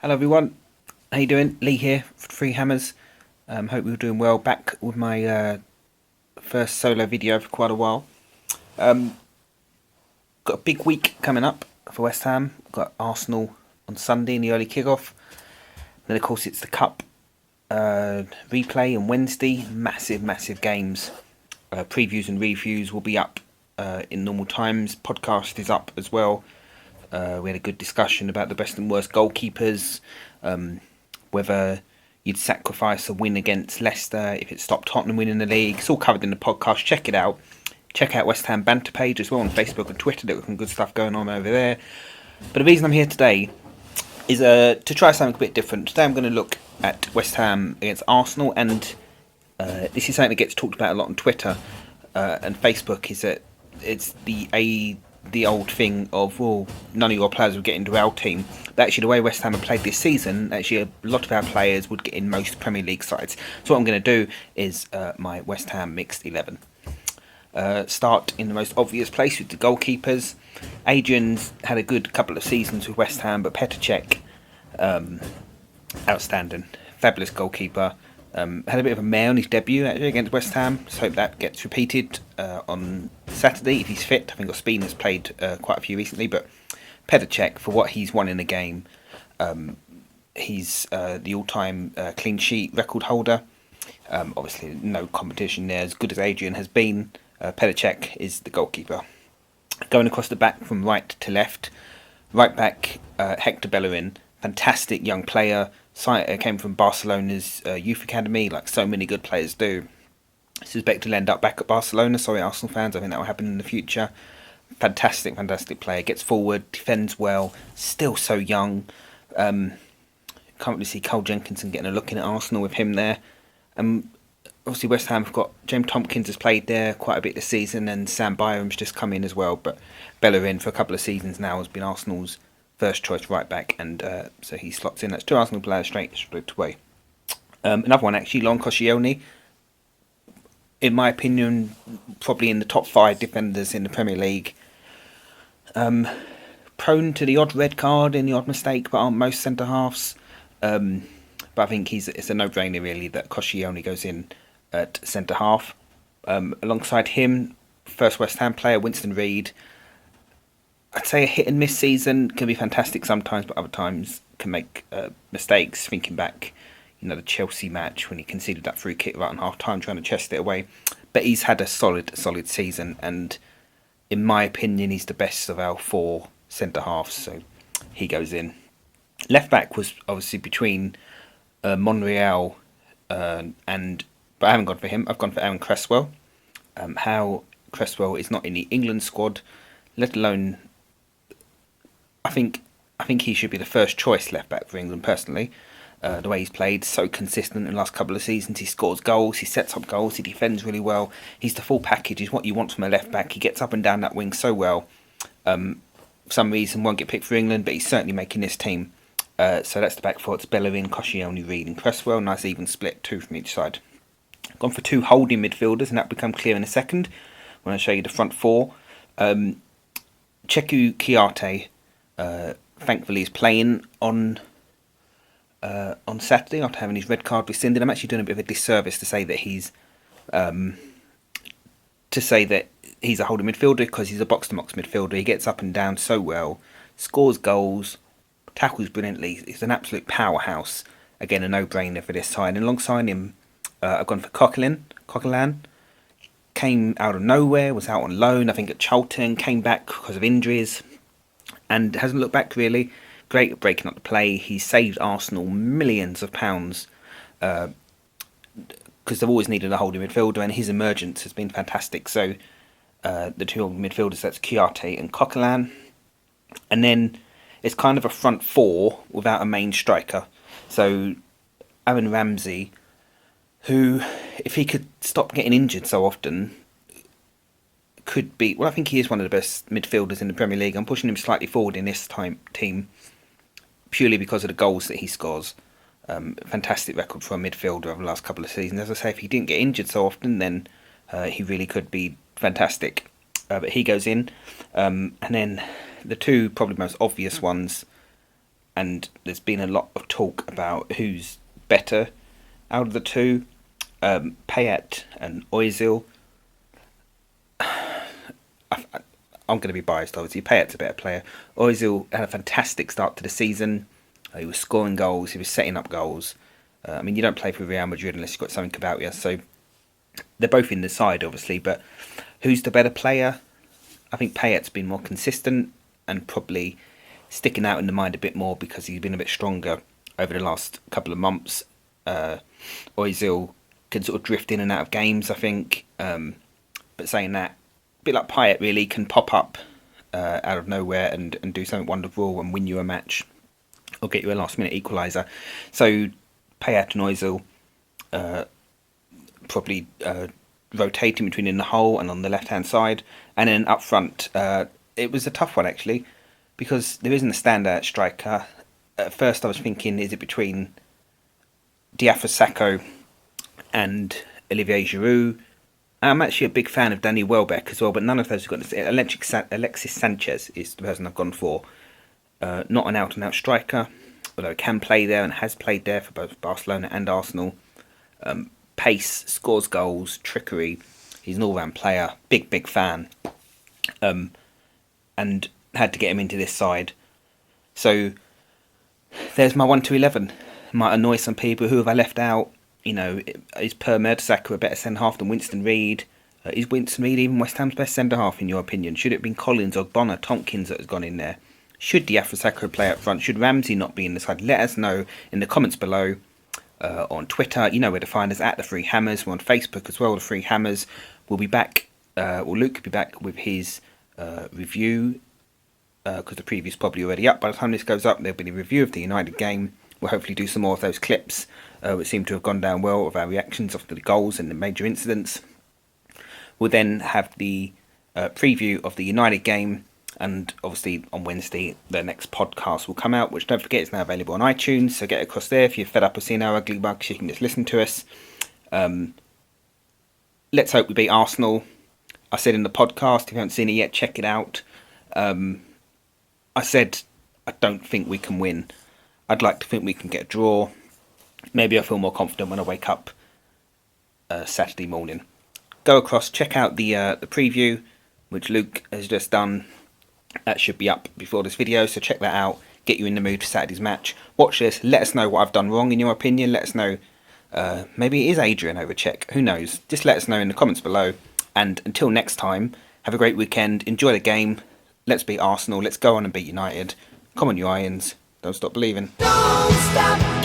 Hello everyone, how you doing? Lee here for Three Hammers. Hope you're doing well. Back with my first solo video for quite a while. Got a big week coming up for West Ham. Got Arsenal on Sunday in the early kickoff. Then of course it's the Cup replay on Wednesday. Massive games. Previews and reviews will be up in normal times. Podcast is up as well. We had a good discussion about the best and worst goalkeepers, whether you'd sacrifice a win against Leicester if it stopped Tottenham winning the league. It's all covered in the podcast. Check it out. Check out West Ham Banter page as well on Facebook and Twitter. There's some good stuff going on over there. But the reason I'm here today is to try something a bit different. Today I'm going to look at West Ham against Arsenal, and this is something that gets talked about a lot on Twitter and Facebook. Is that it's the old thing of, well, none of your players would get into our team. But actually, the way West Ham have played this season, actually a lot of our players would get in most Premier League sides. So what I'm going to do is my West Ham mixed 11. Start in the most obvious place with the goalkeepers. Adrian's had a good couple of seasons with West Ham, but Petr Cech, outstanding, fabulous goalkeeper. Had a bit of a mare on his debut actually against West Ham. So hope that gets repeated on Saturday if he's fit. I think Ospina's played quite a few recently, but Petr Cech, for what he's won in the game, he's the all-time clean sheet record holder. Obviously, no competition there. As good as Adrian has been, Petr Cech is the goalkeeper. Going across the back from right to left, right back Hector Bellerin, fantastic young player. Came from Barcelona's youth academy, like so many good players do. Suspect he'll end up back at Barcelona. Sorry, Arsenal fans. I think that will happen in the future. Fantastic player. Gets forward, defends well. Still so young. Can't really see Cole Jenkinson getting a look in at Arsenal with him there. Obviously, West Ham have got James Tompkins has played there quite a bit this season, and Sam Byram's just come in as well. But Bellerin for a couple of seasons now has been Arsenal's first choice right back, and so he slots in. That's two Arsenal players straight away. Another one actually, Lon Koscielny. In my opinion, probably in the top 5 defenders in the Premier League. Prone to the odd red card and the odd mistake, but aren't most centre halves. But I think it's a no-brainer really that Koscielny goes in at centre half. Alongside him, first West Ham player Winston Reid. I'd say a hit and miss season, can be fantastic sometimes, but other times can make mistakes. Thinking back, the Chelsea match when he conceded that free kick right on half time, trying to chest it away. But he's had a solid season, and in my opinion, he's the best of our 4 centre halves, so he goes in. Left back was obviously between Monreal but I haven't gone for him. I've gone for Aaron Cresswell. How Cresswell is not in the England squad, let alone. I think he should be the first choice left back for England personally. The way he's played, so consistent in the last couple of seasons. He scores goals, he sets up goals, he defends really well. He's the full package. He's what you want from a left back. He gets up and down that wing so well. For some reason won't get picked for England, but he's certainly making this team. So that's the back four. It's Bellerin, Koscielny, Reid and Cresswell. Nice even split, 2 from each side. Gone for 2 holding midfielders, and that'll become clear in a second when I show you the front 4. Cheku Kiarte, thankfully, is playing on Saturday after having his red card rescinded. I'm actually doing a bit of a disservice to say that he's a holding midfielder, because he's a box-to-box midfielder. He gets up and down so well, scores goals, tackles brilliantly. He's an absolute powerhouse. Again, a no-brainer for this side. And alongside him, I've gone for Coquelin. Came out of nowhere, was out on loan, I think at Charlton, came back because of injuries, and hasn't looked back really. Great at breaking up the play. He's saved Arsenal millions of pounds because they've always needed a holding midfielder, and his emergence has been fantastic. So the 2 holding midfielders, that's Kiarte and Coquelin. And then it's kind of a front 4 without a main striker. So Aaron Ramsey, who, if he could stop getting injured so often, could be. Well, I think he is one of the best midfielders in the Premier League. I'm pushing him slightly forward in this team purely because of the goals that he scores. Fantastic record for a midfielder over the last couple of seasons. As I say, if he didn't get injured so often, then he really could be fantastic. But he goes in. And then the 2 probably most obvious ones, and there's been a lot of talk about who's better out of the two, Payet and Ozil. I'm going to be biased, obviously. Payet's a better player. Ozil had a fantastic start to the season. He was scoring goals. He was setting up goals. I mean, you don't play for Real Madrid unless you've got something about you. So they're both in the side, obviously. But who's the better player? I think Payet's been more consistent and probably sticking out in the mind a bit more because he's been a bit stronger over the last couple of months. Ozil can sort of drift in and out of games, I think. But saying that, a bit like Payet really, can pop up out of nowhere and do something wonderful and win you a match or get you a last minute equaliser. So Payet and Ozil probably rotating between in the hole and on the left hand side. And then up front, it was a tough one actually, because there isn't a standout striker. At first I was thinking, is it between Diafra and Olivier Giroud? I'm actually a big fan of Danny Welbeck as well, but none of those have got this. Alexis Sanchez is the person I've gone for. Not an out-and-out striker, although can play there and has played there for both Barcelona and Arsenal. Pace, scores goals, trickery. He's an all-round player. Big fan. And had to get him into this side. So there's my 1-11. Might annoy some people. Who have I left out? You know, is Per Mertesacker a better centre-half than Winston Reid? Is Winston Reid even West Ham's best centre-half in your opinion? Should it have been Collins or Bonner, Tompkins that has gone in there? Should Diafra play up front? Should Ramsey not be in the side? Let us know in the comments below. On Twitter, you know where to find us, at The Three Hammers. We're on Facebook as well, The Three Hammers. We'll be back, or Luke will be back with his review, because the preview's probably already up. By the time this goes up, there'll be a review of the United game. We'll hopefully do some more of those clips, which seem to have gone down well, of our reactions after the goals and the major incidents. We'll then have the preview of the United game, and obviously on Wednesday the next podcast will come out, which, don't forget, is now available on iTunes, so get across there if you're fed up of seeing our ugly mugs. You can just listen to us. Let's hope we beat Arsenal. I said in the podcast, if you haven't seen it yet, check it out. I said I don't think we can win. I'd like to think we can get a draw. Maybe I feel more confident when I wake up Saturday morning. Go across, check out the preview, which Luke has just done. That should be up before this video, so check that out. Get you in the mood for Saturday's match. Watch this, let us know what I've done wrong in your opinion. Let us know, maybe it is Adrian over Czech, who knows. Just let us know in the comments below. And until next time, have a great weekend, enjoy the game. Let's beat Arsenal, let's go on and beat United. Come on, you Irons, don't stop believing. Don't stop